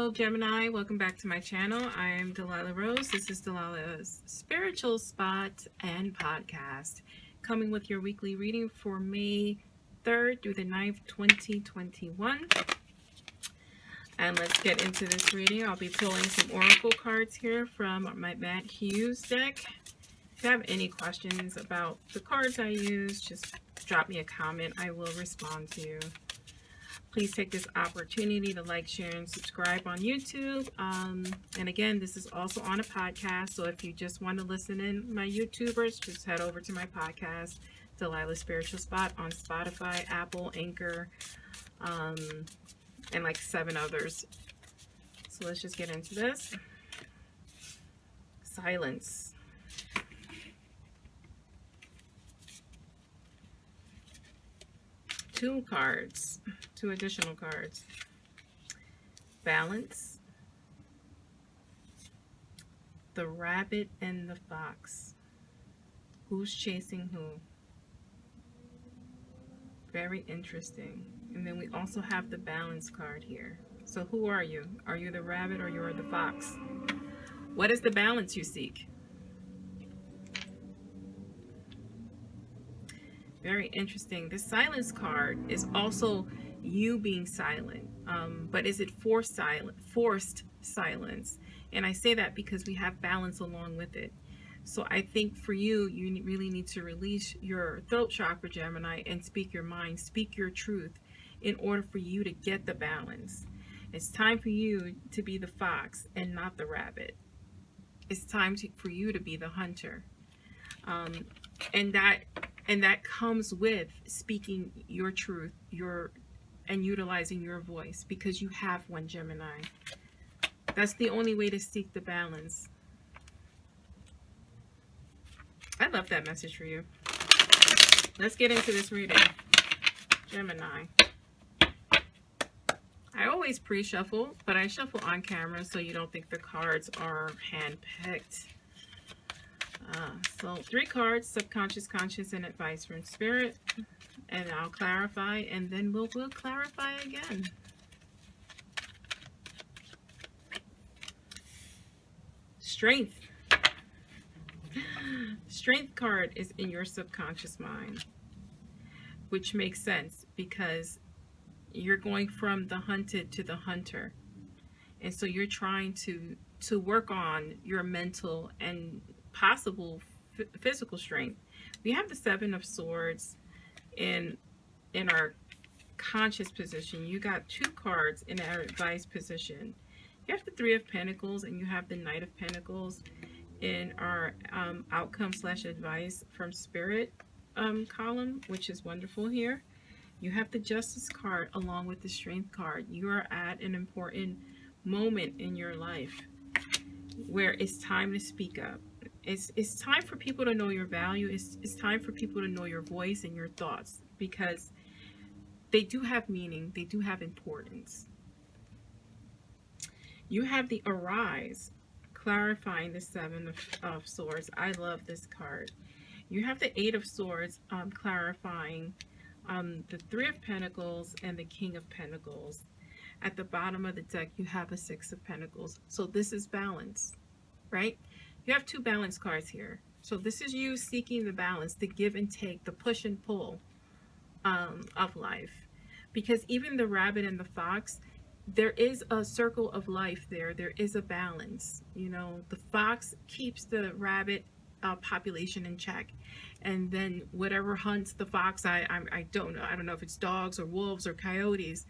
Hello Gemini, welcome back to my channel. I am Delilah Rose. This is Delilah's Spiritual Spot and Podcast, coming with your weekly reading for May 3rd through the 9th, 2021. And let's get into this reading. I'll be pulling some oracle cards here from my Matt Hughes deck. If you have any questions about the cards I use, just drop me a comment. I will respond to you. Please take this opportunity to like, share, and subscribe on YouTube. And again, this is also on a podcast. So if you just want to listen in, my YouTubers, just head over to my podcast, Delilah's Spiritual Spot, on Spotify, Apple, Anchor, and like 7 others. So let's just get into this. Silence. Two additional cards. Balance. The rabbit and the fox. Who's chasing who? Very interesting. And then we also have the balance card here. So who are you? Are you the rabbit or you're the fox? What is the balance you seek? Very interesting. The silence card is also you being silent, but is it forced silence? And I say that because we have balance along with it. So I think for you, you really need to release your throat chakra, Gemini, and speak your mind, speak your truth in order for you to get the balance. It's time for you to be the fox and not the rabbit. It's time for you to be the hunter. And that comes with speaking your truth, and utilizing your voice, because you have one, Gemini. That's the only way to seek the balance. I love that message for you. Let's get into this reading, Gemini. I always pre-shuffle, but I shuffle on camera so you don't think the cards are hand-picked. So 3 cards: subconscious, conscious, and advice from spirit. And I'll clarify, and then we'll clarify again. Strength. Strength card is in your subconscious mind, which makes sense because you're going from the hunted to the hunter. And so you're trying to work on your mental and possible physical strength. We have the 7 of Swords in our conscious position. You got 2 cards in our advice position. You have the 3 of Pentacles and you have the Knight of Pentacles in our outcome / advice from spirit column, which is wonderful here. You have the Justice card along with the Strength card. You are at an important moment in your life where it's time to speak up. It's time for people to know your value. It's time for people to know your voice and your thoughts, because they do have meaning. They do have importance. You have the Arise, clarifying the 7 of Swords. I love this card. You have the 8 of Swords, clarifying the 3 of Pentacles and the King of Pentacles. At the bottom of the deck, you have a 6 of Pentacles. So this is balance, right? You have 2 balance cards here. So this is you seeking the balance, the give and take, the push and pull of life. Because even the rabbit and the fox, there is a circle of life there. There is a balance. You know, the fox keeps the rabbit population in check. And then whatever hunts the fox, I don't know. I don't know if it's dogs or wolves or coyotes,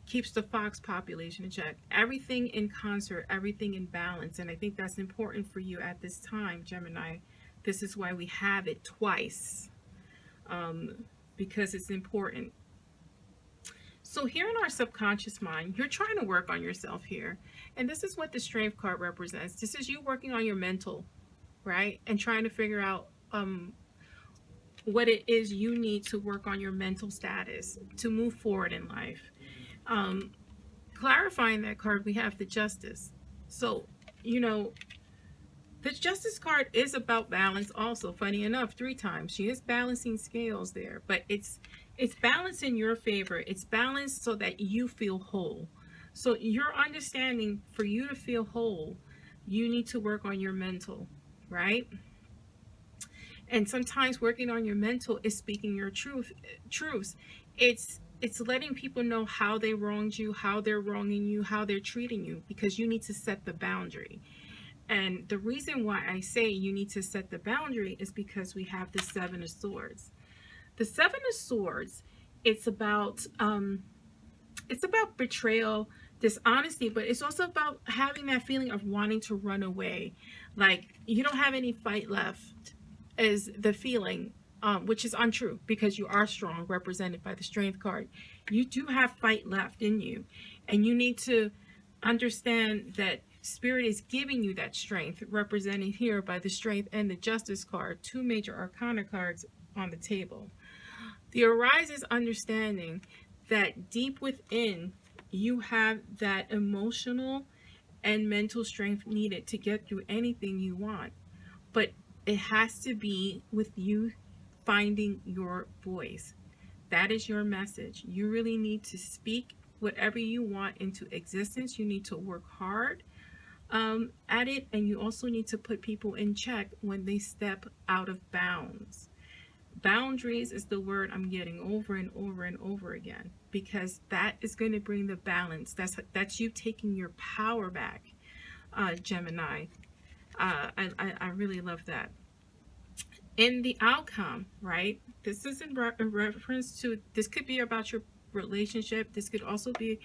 keeps the fox population in check. Everything in concert, everything in balance. And I think that's important for you at this time, Gemini. This is why we have it twice, because it's important. So here in our subconscious mind, you're trying to work on yourself here. And this is what the Strength card represents. This is you working on your mental, right? And trying to figure out what it is you need to work on your mental status to move forward in life. Clarifying that card, we have the Justice. So, you know, the Justice card is about balance also. Funny enough, 3 times. She is balancing scales there, but it's balance in your favor. It's balance so that you feel whole. So you're understanding, for you to feel whole, you need to work on your mental, right? And sometimes working on your mental is speaking your truths. It's letting people know how they wronged you, how they're wronging you, how they're treating you, because you need to set the boundary. And the reason why I say you need to set the boundary is because we have the Seven of Swords. The Seven of Swords, it's about betrayal, dishonesty, but it's also about having that feeling of wanting to run away. Like you don't have any fight left, is the feeling, which is untrue because you are strong, represented by the Strength card. You do have fight left in you, and you need to understand that Spirit is giving you that strength, represented here by the Strength and the Justice card, two major arcana cards on the table. The Arise is understanding that deep within you have that emotional and mental strength needed to get through anything you want. But it has to be with you finding your voice. That is your message. You really need to speak whatever you want into existence. You need to work hard at it, and you also need to put people in check when they step out of bounds. Boundaries is the word I'm getting over and over and over again, because that is going to bring the balance. That's you taking your power back, Gemini. I really love that. In the outcome, right? This is in reference to, this could be about your relationship. This could also be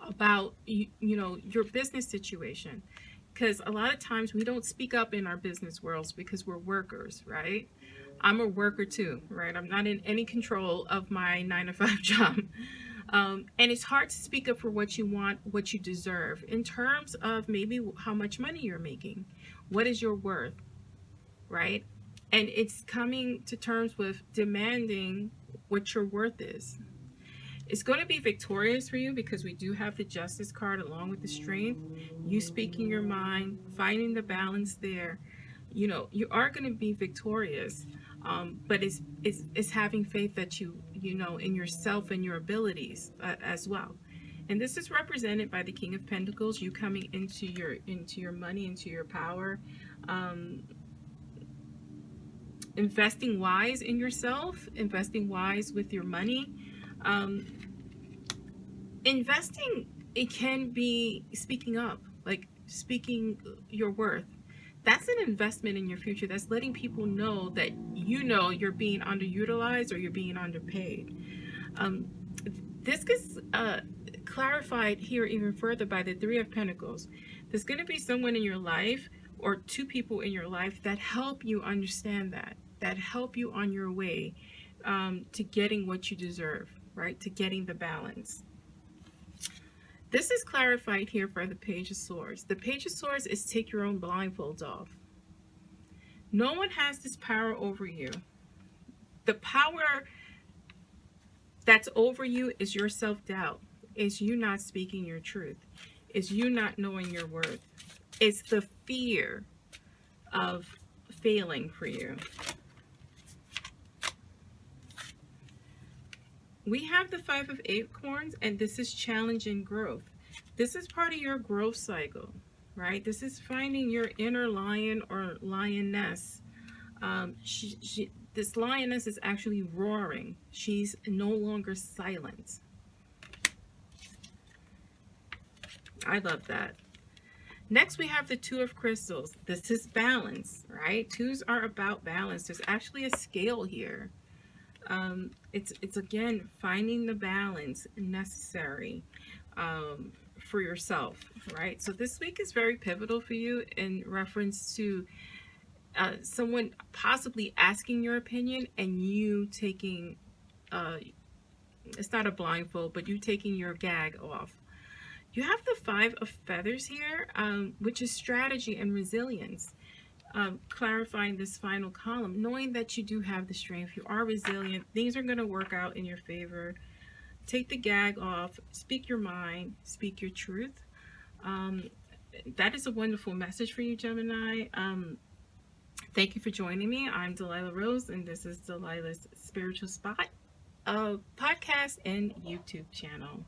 about your business situation, because a lot of times we don't speak up in our business worlds because we're workers, right? I'm a worker too, right? I'm not in any control of my 9-to-5 job. And it's hard to speak up for what you want, what you deserve, in terms of maybe how much money you're making. What is your worth, right? And it's coming to terms with demanding what your worth is. It's going to be victorious for you because we do have the Justice card along with the Strength. You speaking your mind, finding the balance there. You are going to be victorious, but it's having faith that you in yourself and your abilities as well. And this is represented by the King of Pentacles, you coming into your money, into your power, investing wise in yourself, investing wise with your money. Investing, it can be speaking up, like speaking your worth. That's an investment in your future. That's letting people know that you're being underutilized or you're being underpaid. This gets clarified here even further by the Three of Pentacles. There's going to be someone in your life, or two people in your life, that help you understand that help you on your way to getting what you deserve, right? To getting the balance. This is clarified here for the Page of Swords. The Page of Swords is take your own blindfolds off. No one has this power over you. The power that's over you is your self-doubt. Is you not speaking your truth. Is you not knowing your worth. It's the fear of failing for you. We have the Five of Acorns, and this is challenge and growth. This is part of your growth cycle, right? This is finding your inner lion or lioness. This lioness is actually roaring. She's no longer silent. I love that. Next, we have the Two of Crystals. This is balance, right? Twos are about balance. There's actually a scale here. It's again finding the balance necessary for yourself, right? So this week is very pivotal for you in reference to someone possibly asking your opinion and you taking it's not a blindfold, but you taking your gag off. You have the Five of Feathers here, which is strategy and resilience. Clarifying this final column, knowing that you do have the strength, you are resilient, things are going to work out in your favor. Take the gag off, speak your mind, speak your truth. That is a wonderful message for you, Gemini. Thank you for joining me. I'm Delilah Rose, and this is Delilah's Spiritual Spot podcast and YouTube channel.